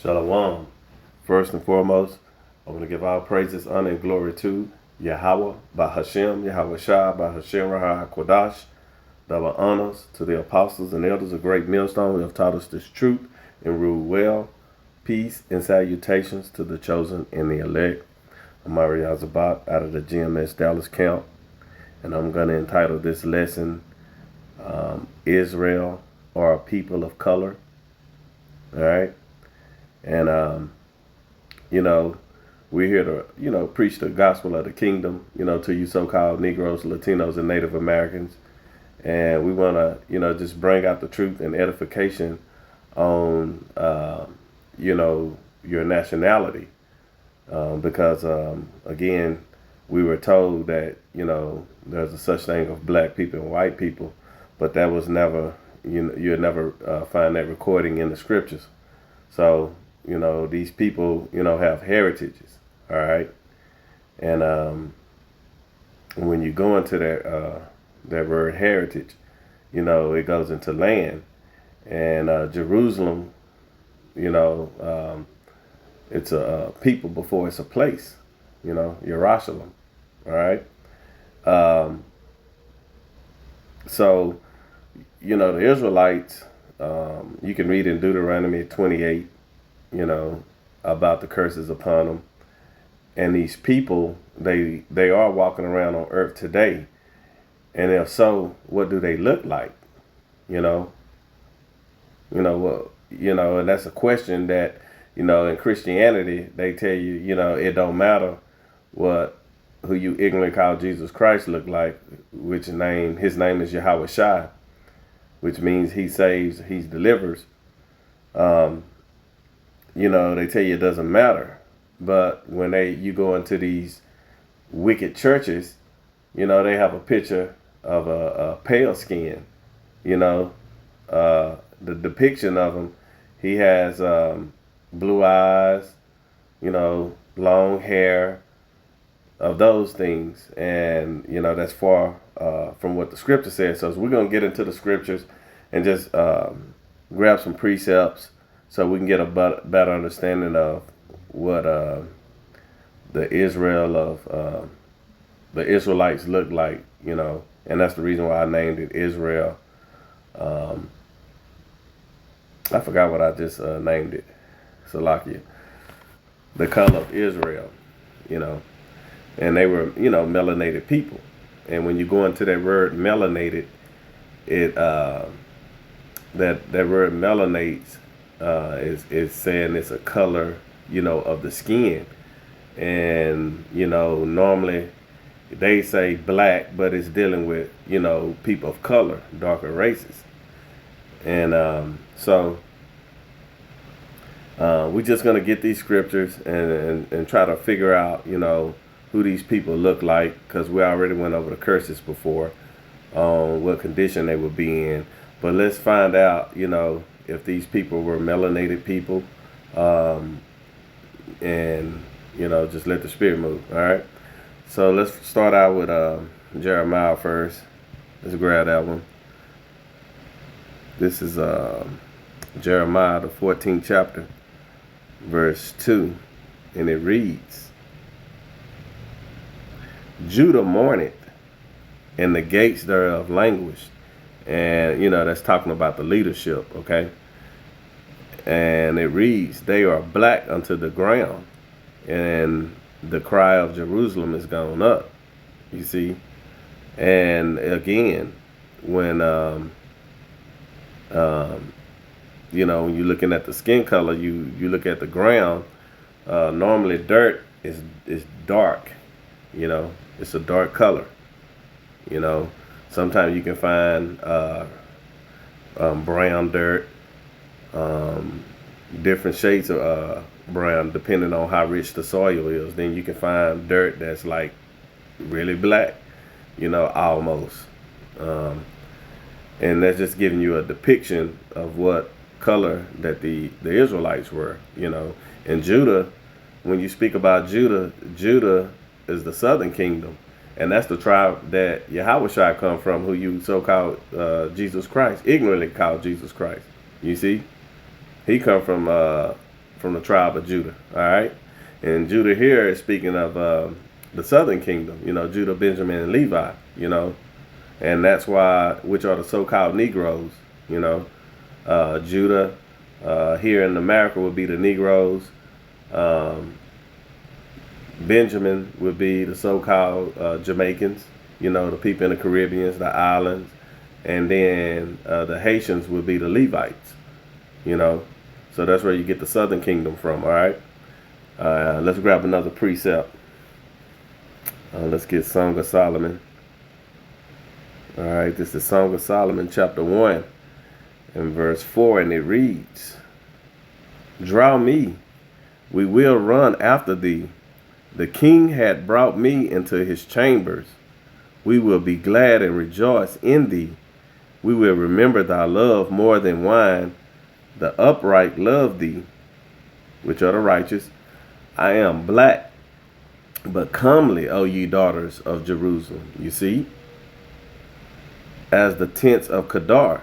Shalom. First and foremost, I want to give all praises, honor, and glory to Yahweh, by Hashem, Yahweh Shah, by Hashem Rahah Kodash. Double honors to the apostles and elders of Great Millstone who have taught us this truth and ruled well. Peace and salutations to the chosen and the elect. I'm Ari Azabat out of the GMS Dallas camp, and I'm going to entitle this lesson, Israel or a People of Color. All right. And, we're here to, preach the gospel of the kingdom, to you so-called Negroes, Latinos, and Native Americans. And we want to, just bring out the truth and edification on, your nationality. Because, again, we were told that, there's a such thing of black people and white people, but that was never, you'll never find that recording in the scriptures. So, these people, have heritages, all right? And when you go into that word heritage, it goes into land. And Jerusalem, it's a people before it's a place, Jerusalem, all right? So, the Israelites, you can read in Deuteronomy 28, about the curses upon them. And these people, they are walking around on earth today. And if so, what do they look like? And that's a question that, in Christianity, they tell you, it don't matter who you ignorantly call Jesus Christ look like, his name is Yahweh Shai, which means he saves, he delivers. They tell you it doesn't matter. But when you go into these wicked churches, they have a picture of a pale skin, the depiction of him. He has blue eyes, long hair, of those things. And, that's far from what the scripture says. So we're going to get into the scriptures and just grab some precepts so we can get a better understanding of what the Israelites look like, and that's the reason why I named it Israel. I forgot what I just named it. Salakia. The color of Israel, and they were, melanated people. And when you go into that word melanated, it that word melanates is saying it's a color, of the skin. And, normally they say black, but it's dealing with, people of color, darker races. And so we're just going to get these scriptures and try to figure out, who these people look like, because we already went over the curses before, what condition they would be in. But let's find out, if these people were melanated people, and, just let the spirit move. All right. So let's start out with Jeremiah first. Let's grab that one. This is Jeremiah, the 14th chapter, verse 2. And it reads, Judah mourneth, and the gates thereof languished. And, that's talking about the leadership, okay? And it reads, they are black unto the ground, and the cry of Jerusalem is gone up. You see? And again, when, when you're looking at the skin color, you look at the ground, normally dirt is dark, it's a dark color, Sometimes you can find brown dirt, different shades of brown depending on how rich the soil is. Then you can find dirt that's like really black, almost. And that's just giving you a depiction of what color that the Israelites were, And Judah, when you speak about Judah, Judah is the southern kingdom. And that's the tribe that Yahweh Shai come from, who you so-called Jesus Christ, ignorantly called Jesus Christ. You see? He come from from the tribe of Judah. All right, and Judah here is speaking of the southern kingdom. You know, Judah, Benjamin, and Levi. You know, and that's why, which are the so-called Negroes. You know, Judah here in America would be the Negroes. Benjamin would be the so-called Jamaicans. You know, the people in the Caribbean, the islands, and then the Haitians would be the Levites. You know, so that's where you get the southern kingdom from. All right, let's grab another precept. Let's get Song of Solomon. All right, this is Song of Solomon, chapter 1, and verse 4, and it reads, "Draw me, we will run after thee. The king had brought me into his chambers. We will be glad and rejoice in thee. We will remember thy love more than wine. The upright love thee, which are the righteous. I am black, but comely, O ye daughters of Jerusalem." You see? As the tents of Kedar,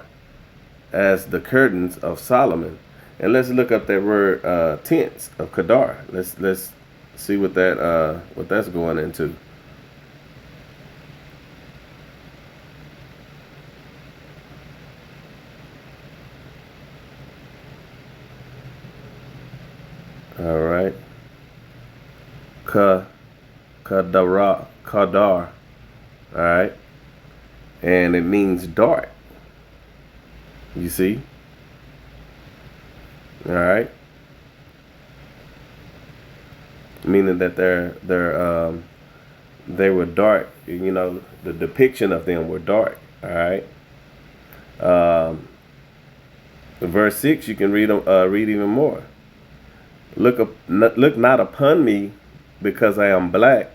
as the curtains of Solomon. And let's look up that word tents of Kedar. Let's see what that's going into. All right. Kadar. All right. And it means dark. You see? All right. Meaning that they were dark. You know, the depiction of them were dark. All right. Verse 6, you can read even more. Look not upon me, because I am black,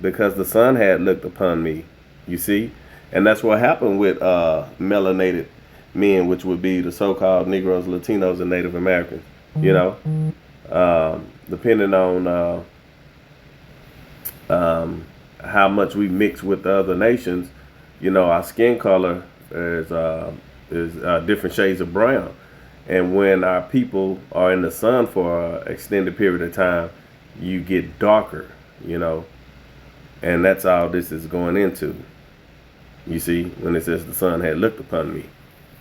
because the sun had looked upon me. You see? And that's what happened with melanated men, which would be the so-called Negroes, Latinos, and Native Americans. You know, depending on how much we mix with the other nations, you know, our skin color is different shades of brown. And when our people are in the sun for an extended period of time, you get darker, you know. And that's all this is going into. You see, when it says the sun had looked upon me.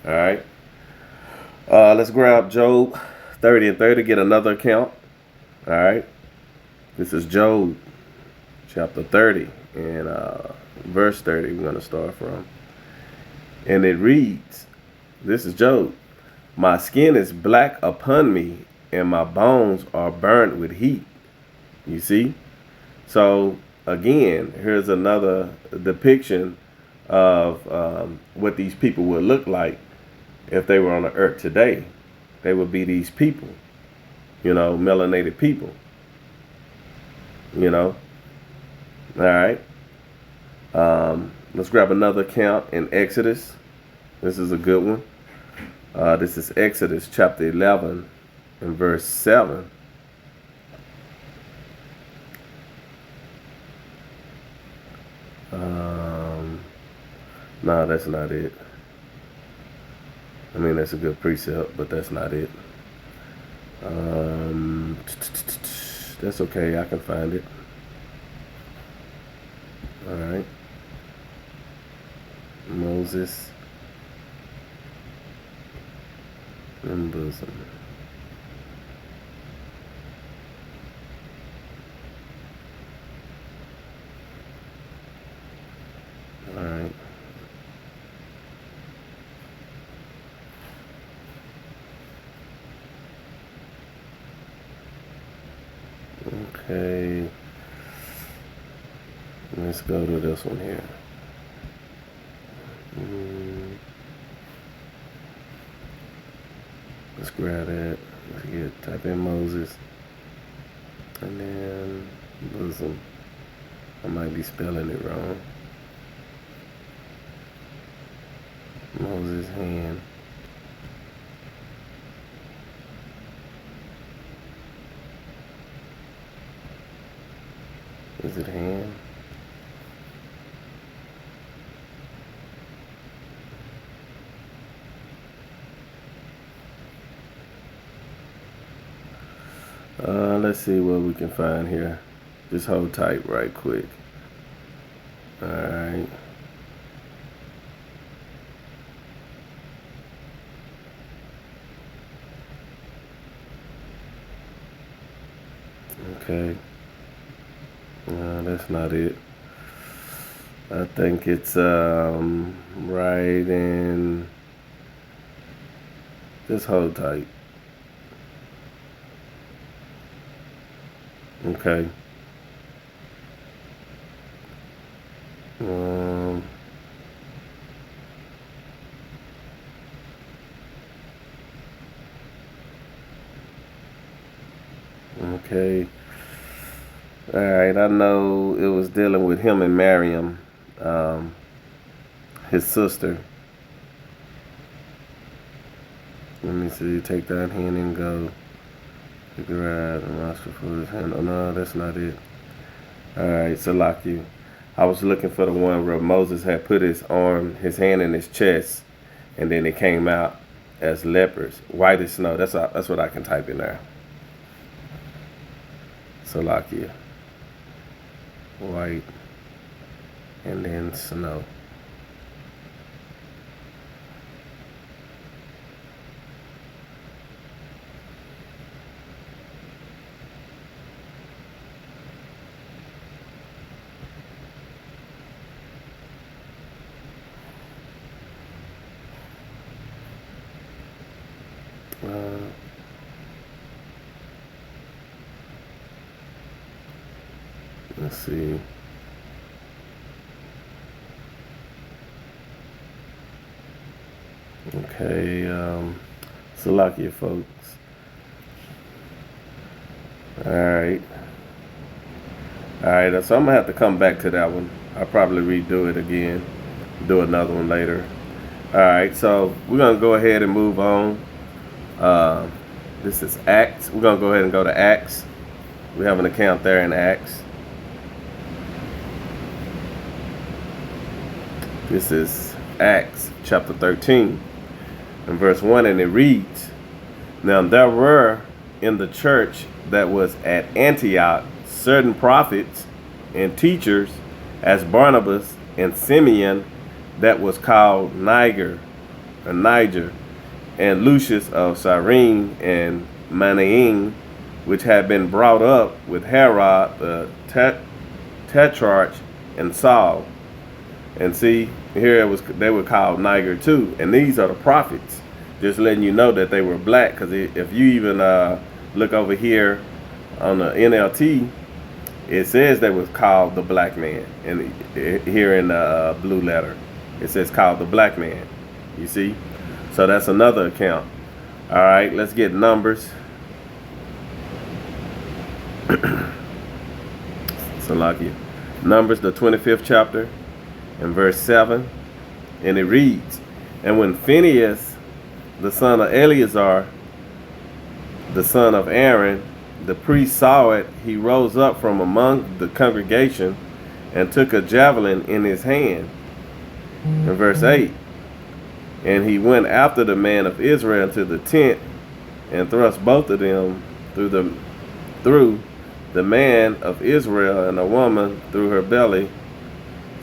All right. Let's grab Job 30 and 30, get another account. All right. This is Job chapter 30 and verse 30 we're going to start from. And it reads, this is Job. "My skin is black upon me, and my bones are burnt with heat." You see? So, again, here's another depiction of what these people would look like if they were on the earth today. They would be these people, you know, melanated people, you know. All right. Let's grab another count in Exodus. This is a good one. This is Exodus chapter 11 and verse 7. No, that's not it. I mean, that's a good precept, but that's not it. That's okay. I can find it. All right. Moses and bosom. All right. Okay. Let's go to this one here. Let's grab that. Let's type in Moses. And then bosom. I might be spelling it wrong. Moses' hand. Is it hand? Let's see what we can find here. Just hold tight right quick. All right. Okay. That's not it. I think it's right in. Just hold tight. Okay. Um, okay. All right. I know it was dealing with him and Miriam, um, his sister. Let me see. Take that hand and go. Take the ride and roster for his hand. Oh no, that's not it. All right. So lock you. I was looking for the one where Moses had put his hand in his chest, and then it came out as lepers, white as snow. That's what I can type in there. Salakia, white, and then snow. Uh, let's see. Okay, Salakia, folks. All right. All right, so I'm gonna have to come back to that one. I'll probably redo it again, do another one later. All right, so we're gonna go ahead and move on. Uh, this is Acts. We're gonna go ahead and go to Acts. We have an account there in Acts. This is Acts chapter 13 and verse 1, and it reads, "Now there were in the church that was at Antioch certain prophets and teachers, as Barnabas and Simeon, that was called Niger, and Lucius of Cyrene, and Manaen, which had been brought up with Herod the tetrarch and Saul." And see, here they were called Niger too. And these are the prophets. Just letting you know that they were black. Because if you even look over here on the NLT, it says they was called the black man. And here in the blue letter, it says called the black man. You see? So that's another account. All right, let's get Numbers. Salakia. Numbers, the 25th chapter, and verse 7. And it reads, "And when Phinehas, the son of Eleazar, the son of Aaron, the priest saw it, he rose up from among the congregation and took a javelin in his hand." In verse 8, "And he went after the man of Israel to the tent and thrust both of them through the man of Israel and the woman through her belly.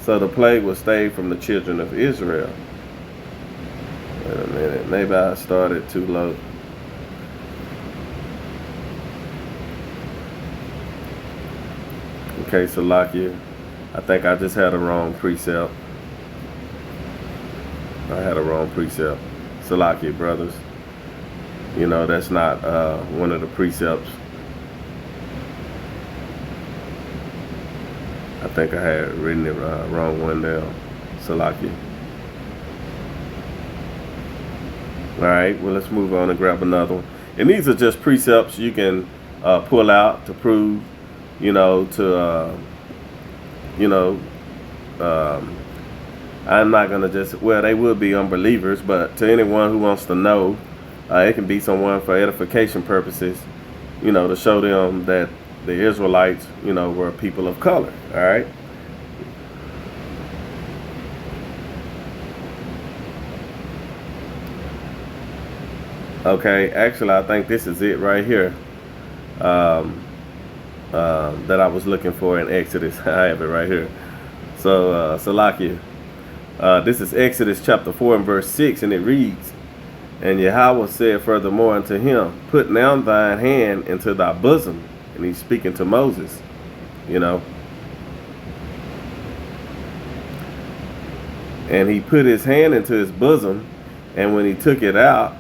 So the plague was stayed from the children of Israel." Wait a minute, maybe I started too low. Okay, Salakia, I think I just had a wrong precept. I had a wrong precept. Salakia, brothers. You know, that's not one of the precepts. I think I had written it wrong one down. Salakia. All right, well, let's move on and grab another one. And these are just precepts you can pull out to prove, you know, I'm not going to just, well, they will be unbelievers, but to anyone who wants to know, it can be someone for edification purposes, you know, to show them that the Israelites, you know, were people of color, all right? Okay, actually, I think this is it right here. that I was looking for in Exodus. I have it right here. So, Salakia. This is Exodus chapter 4 and verse 6, and it reads, "And Yahweh said furthermore unto him, Put now thine hand into thy bosom." And he's speaking to Moses, you know. And he put his hand into his bosom, and when he took it out,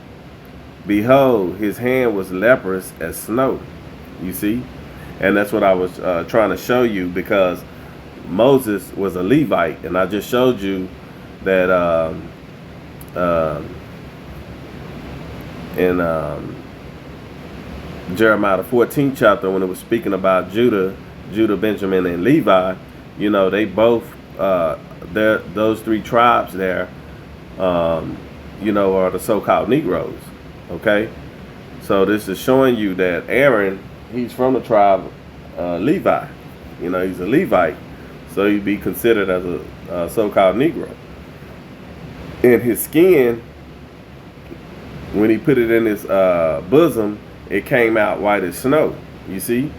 behold, his hand was leprous as snow. You see? And that's what I was trying to show you, because Moses was a Levite, and I just showed you that in Jeremiah the 14th chapter, when it was speaking about Judah, Benjamin, and Levi, you know, they both those three tribes there, you know, are the so-called Negroes. Okay, so this is showing you that Aaron, he's from the tribe Levi. You know, he's a Levite, so he'd be considered as a so-called Negro. And his skin, when he put it in his bosom, it came out white as snow. You see?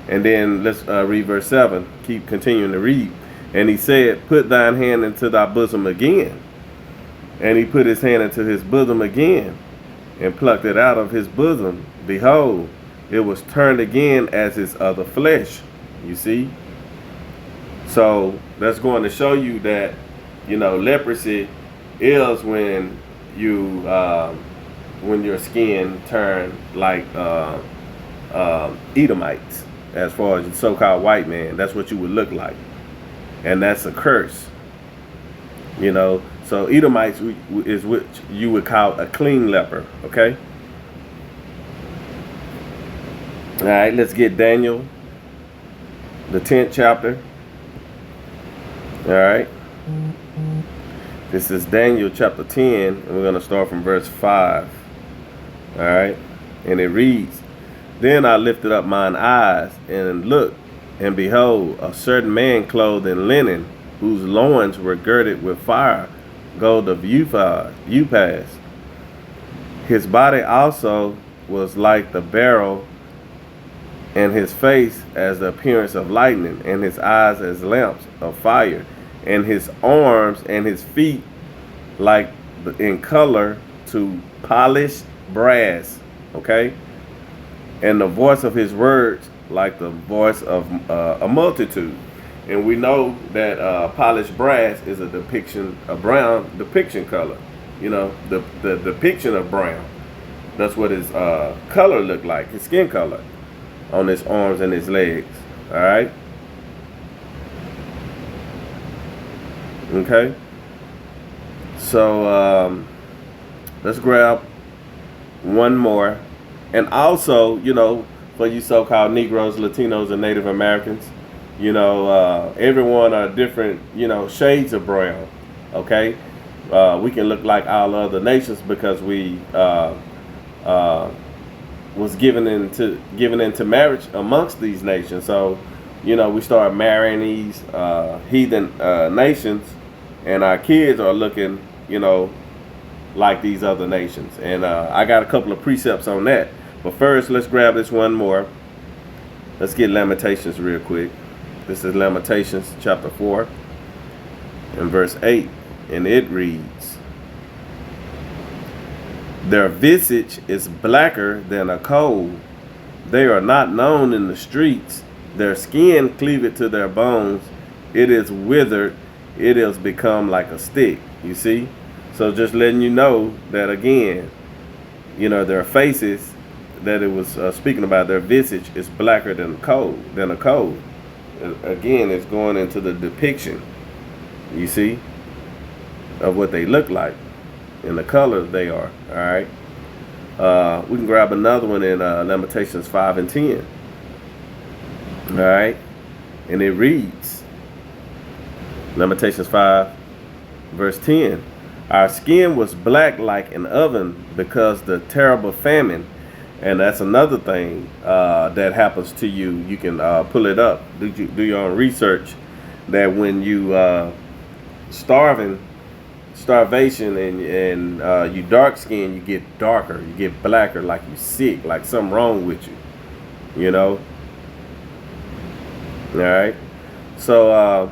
And then let's read verse 7. Keep continuing to read. And he said, Put thine hand into thy bosom again. And he put his hand into his bosom again, and plucked it out of his bosom. Behold, it was turned again as his other flesh. You see? So that's going to show you that, you know, leprosy is when you when your skin turned like Edomites, as far as the so-called white man. That's what you would look like, and that's a curse. You know, so Edomites is what you would call a clean leper. Okay. All right, let's get Daniel, the 10th chapter. All right. This is Daniel chapter 10, and we're going to start from verse 5. All right. And it reads, Then I lifted up mine eyes and looked, and behold, a certain man clothed in linen, whose loins were girded with fire, gold of Uphaz. His body also was like the beryl, and his face as the appearance of lightning, and his eyes as lamps of fire, and his arms and his feet like in color to polished brass. Okay, and the voice of his words like the voice of a multitude. And we know that polished brass is a depiction, a brown depiction color. You know, the depiction of brown. That's what his color looked like, his skin color on his arms and his legs. All right. Okay. So let's grab one more. And also, you know, for you so-called Negroes, Latinos, and Native Americans, you know, everyone are different, you know, shades of brown. Okay. We can look like all other nations because we was given into marriage amongst these nations. So, you know, we start marrying these heathen nations, and our kids are looking, you know, like these other nations. And I got a couple of precepts on that. But first, let's grab this one more. Let's get Lamentations real quick. This is Lamentations chapter 4 and verse 8. And it reads, Their visage is blacker than a coal. They are not known in the streets. Their skin cleaveth to their bones. It is withered. It is become like a stick. You see? So just letting you know that, again, you know, their faces that it was speaking about, their visage is blacker than coal. Again, it's going into the depiction, you see, of what they look like and the color they are. All right. We can grab another one in Lamentations 5 and 10. All right. And it reads, Lamentations 5 verse 10. Our skin was black like an oven because the terrible famine. And that's another thing that happens to you. You can pull it up. Do your own research. That when you starvation and you dark skin, you get darker, you get blacker, like you sick, like something wrong with you. You know. All right. So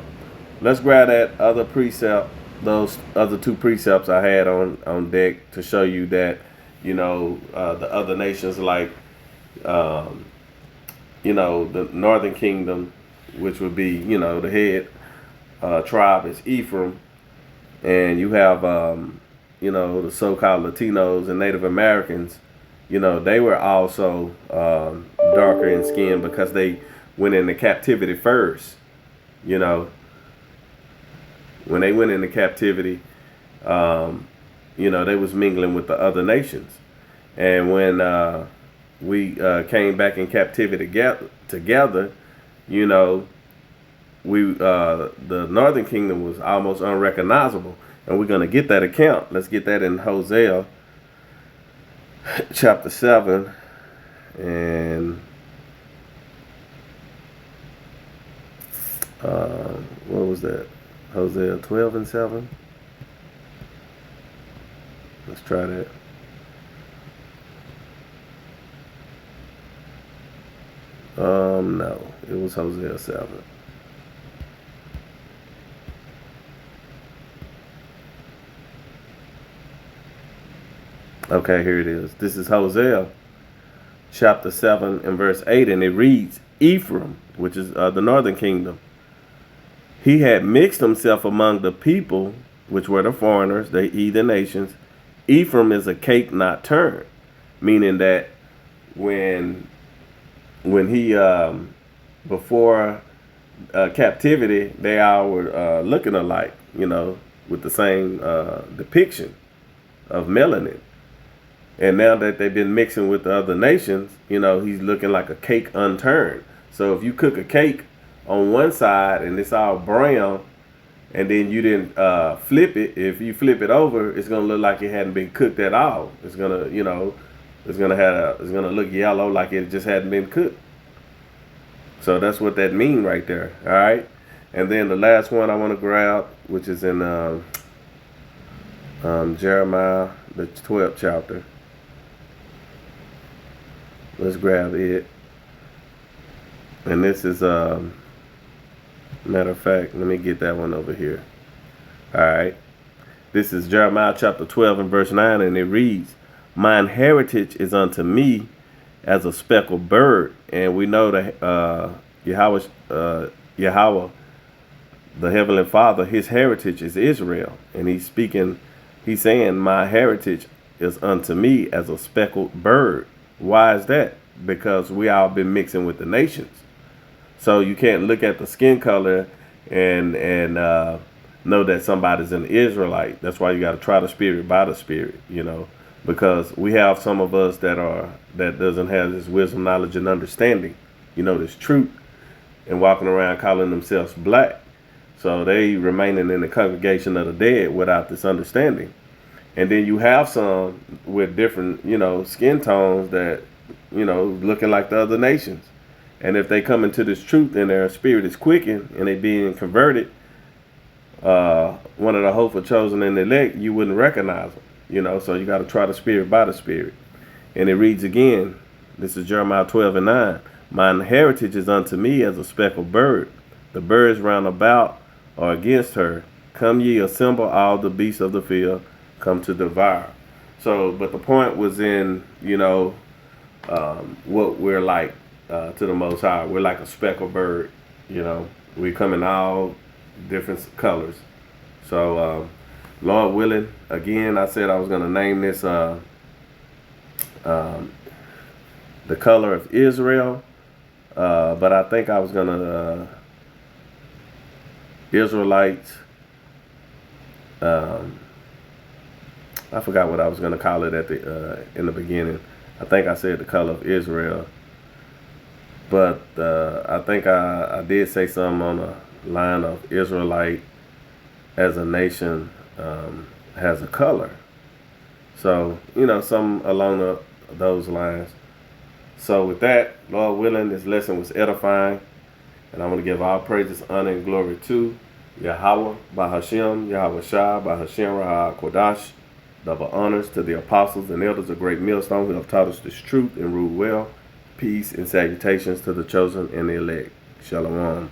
let's grab that other precept, those other two precepts I had on deck to show you that, the other nations like, um, the Northern Kingdom, which would be, the head tribe is Ephraim, and you have, the so-called Latinos and Native Americans. They were also darker in skin because they went into captivity first. You know, when they went into captivity, they was mingling with the other nations. And when we came back in captivity together, you know, the Northern Kingdom was almost unrecognizable. And we're going to get that account. Let's get that in Hosea chapter 7. And what was that? Hosea 12 and 7. Let's try that. No, it was Hosea 7. Okay, here it is. This is Hosea chapter 7 and verse 8, and it reads, Ephraim, which is the northern kingdom, he had mixed himself among the people, which were the foreigners, the heathen nations. Ephraim is a cake not turned, meaning that when he before captivity, they all were looking alike, with the same depiction of melanin. And now that they've been mixing with the other nations, he's looking like a cake unturned. So if you cook a cake on one side and it's all brown, and then you didn't flip it, if you flip it over, it's gonna look like it hadn't been cooked at all. It's gonna, it's gonna look yellow like it just hadn't been cooked. So that's what that mean right there. All right. And then the last one I want to grab, which is in Jeremiah, the 12th chapter. Let's grab it. And this is, matter of fact, let me get that one over here. All right. This is Jeremiah chapter 12 and verse 9, and it reads, mine heritage is unto me as a speckled bird. And we know that Yahweh, the Heavenly Father, his heritage is Israel. And he's saying, my heritage is unto me as a speckled bird. Why is that? Because we all been mixing with the nations. So you can't look at the skin color and know that somebody's an Israelite. That's why you got to try the spirit by the spirit, because we have some of us that doesn't have this wisdom, knowledge, and understanding, this truth, and walking around calling themselves black. So they remaining in the congregation of the dead without this understanding. And then you have some with different, skin tones that, looking like the other nations. And if they come into this truth and their spirit is quickened and they being converted, one of the hopeful chosen and elect, you wouldn't recognize them, so you got to try the spirit by the spirit. And it reads again, this is Jeremiah 12 and 9, mine heritage is unto me as a speckled bird. The birds round about are against her. Come ye, assemble all the beasts of the field, come to devour. So, but the point was in, what we're like to the Most High. We're like a speckled bird, we come in all different colors. So, Lord willing, again, I said I was going to name this the color of Israel, but I think I was going to Israelites. I forgot what I was going to call it in the beginning. I think I said the color of Israel, but I think I did say something on the line of Israelite as a nation has a color. So, some along those lines. So with that, Lord willing, this lesson was edifying. And I want to give all praises, honor, and glory to Yahweh, Bahashem, Yahweh Shah, Bahashem, Raha Kodash. Double honors to the apostles and elders of Great Millstone who have taught us this truth and ruled well. Peace and salutations to the chosen and the elect. Shalom.